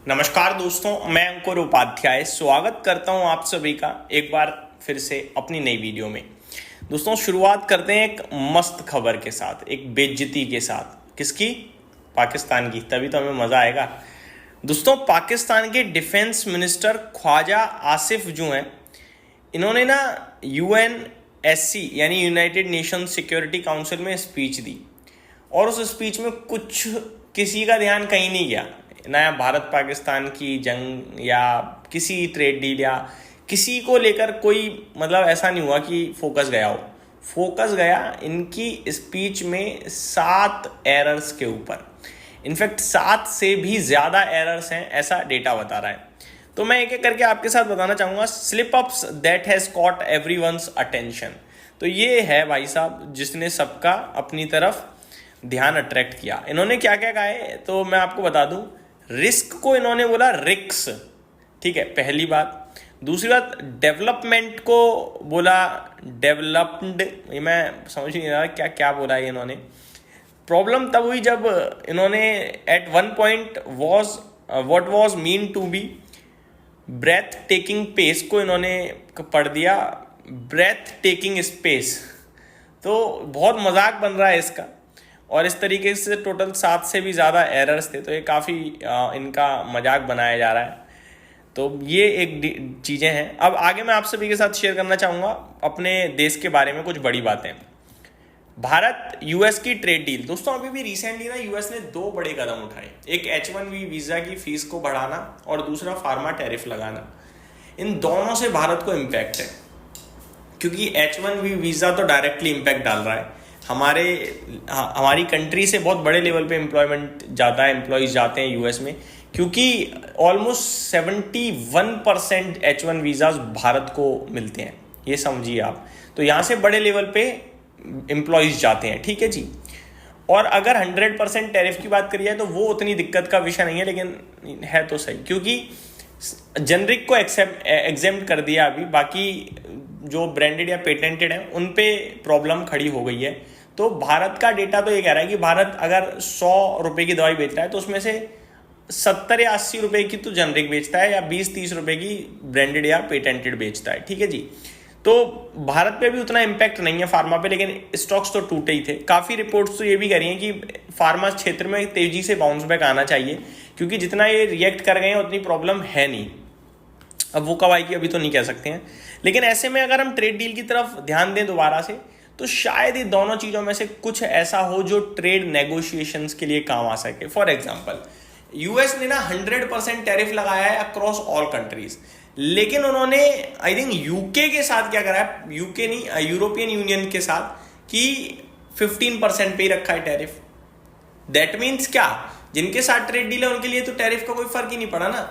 नमस्कार दोस्तों, मैं अंकुर उपाध्याय स्वागत करता हूं आप सभी का एक बार फिर से अपनी नई वीडियो में। दोस्तों शुरुआत करते हैं एक मस्त खबर के साथ, एक बेइज्जती के साथ। किसकी? पाकिस्तान की। तभी तो हमें मज़ा आएगा। दोस्तों पाकिस्तान के डिफेंस मिनिस्टर ख्वाजा आसिफ जो हैं, इन्होंने ना UNSC यानी यूनाइटेड नेशन सिक्योरिटी काउंसिल में स्पीच दी और उस स्पीच में कुछ किसी का ध्यान कहीं नहीं गया, ना भारत पाकिस्तान की जंग या किसी ट्रेड डील या किसी को लेकर कोई ऐसा नहीं हुआ कि फोकस गया हो। फोकस गया इनकी स्पीच में 7 एरर्स के ऊपर। इनफैक्ट 7 से भी ज़्यादा एरर्स हैं, ऐसा डेटा बता रहा है। तो मैं एक एक करके आपके साथ बताना चाहूँगा। Slip ups that has caught everyone's attention. तो ये है भाई साहब जिसने सबका अपनी तरफ ध्यान अट्रैक्ट किया। इन्होंने क्या क्या कहा है तो मैं आपको बता दूं। रिस्क को इन्होंने बोला रिक्स, ठीक है, पहली बात। दूसरी बात, डेवलपमेंट को बोला डेवलप्ड। मैं समझ नहीं रहा क्या क्या बोला है इन्होंने। प्रॉब्लम तब हुई जब इन्होंने at one point what was mean to be breathtaking pace को इन्होंने पढ़ दिया ब्रेथ टेकिंग स्पेस। तो बहुत मजाक बन रहा है इसका, और इस तरीके से टोटल 7 से भी ज़्यादा एरर्स थे। तो ये काफ़ी इनका मजाक बनाया जा रहा है। तो ये एक चीज़ें हैं। अब आगे मैं आप सभी के साथ शेयर करना चाहूँगा अपने देश के बारे में कुछ बड़ी बातें। भारत US की ट्रेड डील। दोस्तों अभी भी रिसेंटली ना US ने 2 बड़े कदम उठाए। एक H1B वीज़ा की फीस को बढ़ाना और दूसरा फार्मा टैरिफ लगाना। इन दोनों से भारत को इम्पैक्ट है, क्योंकि H1B वीज़ा तो डायरेक्टली इम्पैक्ट डाल रहा है। हमारी कंट्री से बहुत बड़े लेवल पे एम्प्लॉयमेंट जाता है, एम्प्लॉयज़ जाते हैं US में, क्योंकि ऑलमोस्ट 71% H1 वीज़ाज भारत को मिलते हैं। ये समझिए आप। तो यहाँ से बड़े लेवल पे एम्प्लॉयज़ जाते हैं, ठीक है जी। और अगर 100% टैरिफ की बात करी जाए तो वो उतनी दिक्कत का विषय नहीं है, लेकिन है तो सही, क्योंकि जेनरिक को एग्जेम्प्ट कर दिया अभी। बाकी जो ब्रांडेड या पेटेंटेड है उन पे प्रॉब्लम खड़ी हो गई है। तो भारत का डेटा तो ये कह रहा है कि भारत अगर 100 रुपए की दवाई बेच रहा है तो उसमें से 70 या 80 रुपए की तो जेनरिक बेचता है, या 20-30 रुपए की ब्रांडेड या पेटेंटेड बेचता है, ठीक है जी। तो भारत पे भी उतना इम्पैक्ट नहीं है फार्मा पे, लेकिन स्टॉक्स तो टूटे ही थे। काफ़ी रिपोर्ट्स तो ये भी कह रही हैं कि फार्मा क्षेत्र में तेजी से बाउंस बैक आना चाहिए, क्योंकि जितना ये रिएक्ट कर गए हैं उतनी प्रॉब्लम है नहीं। अब वो कब आएगी अभी तो नहीं कह सकते हैं, लेकिन ऐसे में अगर हम ट्रेड डील की तरफ ध्यान दें दोबारा से, तो शायद ये दोनों चीज़ों में से कुछ ऐसा हो जो ट्रेड नेगोशिएशंस के लिए काम आ सके। फॉर एग्जांपल, US ने ना 100% टैरिफ लगाया है अक्रॉस ऑल कंट्रीज, लेकिन उन्होंने आई थिंक UK के साथ क्या करा है, UK नहीं यूरोपियन यूनियन के साथ, कि 15% पे ही रखा है टैरिफ। दैट मीन्स क्या, जिनके साथ ट्रेड डील है उनके लिए तो टैरिफ का कोई फर्क ही नहीं पड़ा ना।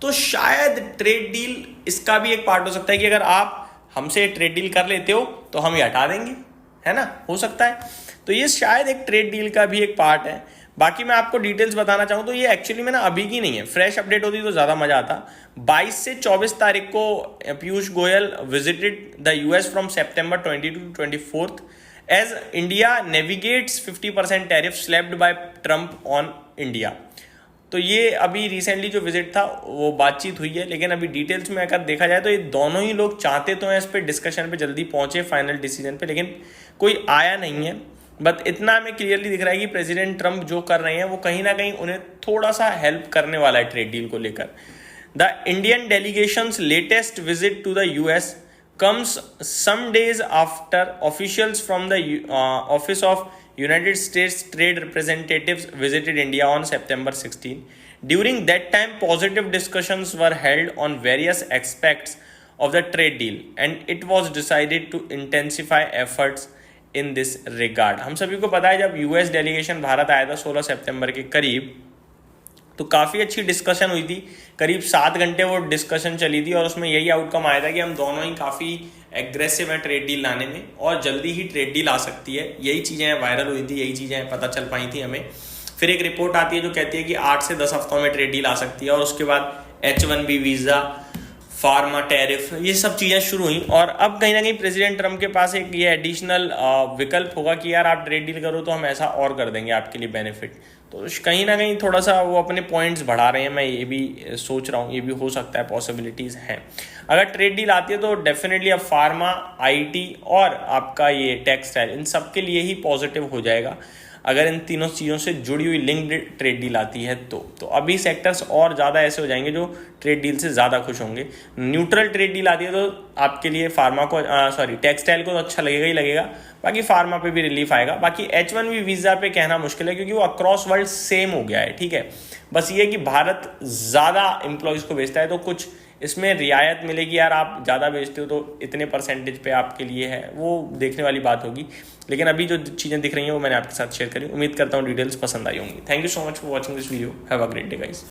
तो शायद ट्रेड डील इसका भी एक पार्ट हो सकता है कि अगर आप हमसे ट्रेड डील कर लेते हो तो हम ये हटा देंगे, है ना, हो सकता है। तो ये शायद एक ट्रेड डील का भी एक पार्ट है। बाकी मैं आपको डिटेल्स बताना चाहूँ तो ये एक्चुअली में ना अभी की नहीं है, फ्रेश अपडेट होती तो ज़्यादा मजा आता। 22 से 24 तारीख को Piyush Goyal visited the US from September 20 to 24 as India navigates 50% tariff slapped by Trump on India. तो ये अभी रिसेंटली जो विजिट था वो बातचीत हुई है, लेकिन अभी डिटेल्स में अगर देखा जाए तो ये दोनों ही लोग चाहते तो हैं इस पर डिस्कशन पे जल्दी पहुंचे फाइनल डिसीजन पे, लेकिन कोई आया नहीं है। बट इतना हमें क्लियरली दिख रहा है कि प्रेसिडेंट ट्रंप जो कर रहे हैं वो कहीं ना कहीं उन्हें थोड़ा सा हेल्प करने वाला है ट्रेड डील को लेकर। The Indian delegation's latest visit to the US comes some days after officials from the Office of United States Trade Representatives visited India on September 16. During that time, positive discussions were held on various aspects of the trade deal, and it was decided to intensify efforts in this regard. हम सभी को पता है जब US delegation Bharat आया था 16 सितंबर के करीब, तो काफ़ी अच्छी डिस्कशन हुई थी। करीब 7 घंटे वो डिस्कशन चली थी और उसमें यही आउटकम आया था कि हम दोनों ही काफ़ी एग्रेसिव हैं ट्रेड डील लाने में, और जल्दी ही ट्रेड डील आ सकती है। यही चीज़ें वायरल हुई थी, यही चीज़ें पता चल पाई थी हमें। फिर एक रिपोर्ट आती है जो कहती है कि 8 से 10 हफ्तों में ट्रेड डील आ सकती है, और उसके बाद H1B वीज़ा, फार्मा टैरिफ, ये सब चीज़ें शुरू हुई। और अब कहीं ना कहीं प्रेसिडेंट ट्रंप के पास एक ये एडिशनल विकल्प होगा कि यार आप ट्रेड डील करो तो हम ऐसा और कर देंगे आपके लिए बेनिफिट। तो कहीं ना कहीं थोड़ा सा वो अपने पॉइंट्स बढ़ा रहे हैं, मैं ये भी सोच रहा हूँ, ये भी हो सकता है, पॉसिबिलिटीज़ हैं। अगर ट्रेड डील आती है तो डेफिनेटली अब फार्मा, आईटी और आपका ये टेक्सटाइल, इन सब के लिए ही पॉजिटिव हो जाएगा अगर इन तीनों चीज़ों से जुड़ी हुई लिंक्ड ट्रेड डील आती है तो अभी सेक्टर्स और ज़्यादा ऐसे हो जाएंगे जो ट्रेड डील से ज़्यादा खुश होंगे। न्यूट्रल ट्रेड डील आती है तो आपके लिए फार्मा को टेक्सटाइल को तो अच्छा लगेगा ही लगेगा, बाकी फार्मा पे भी रिलीफ आएगा। बाकी H1B वीज़ा पे कहना मुश्किल है क्योंकि वो अक्रॉस वर्ल्ड सेम हो गया है, ठीक है। बस ये कि भारत ज़्यादा एम्प्लॉयज़ को भेजता है तो कुछ इसमें रियायत मिलेगी, यार आप ज़्यादा बेचते हो तो इतने परसेंटेज पे आपके लिए है, वो देखने वाली बात होगी। लेकिन अभी जो चीज़ें दिख रही हैं वो मैंने आपके साथ शेयर करी। उम्मीद करता हूँ डिटेल्स पसंद आई होंगी। Thank you so much for watching this video. Have a great day guys.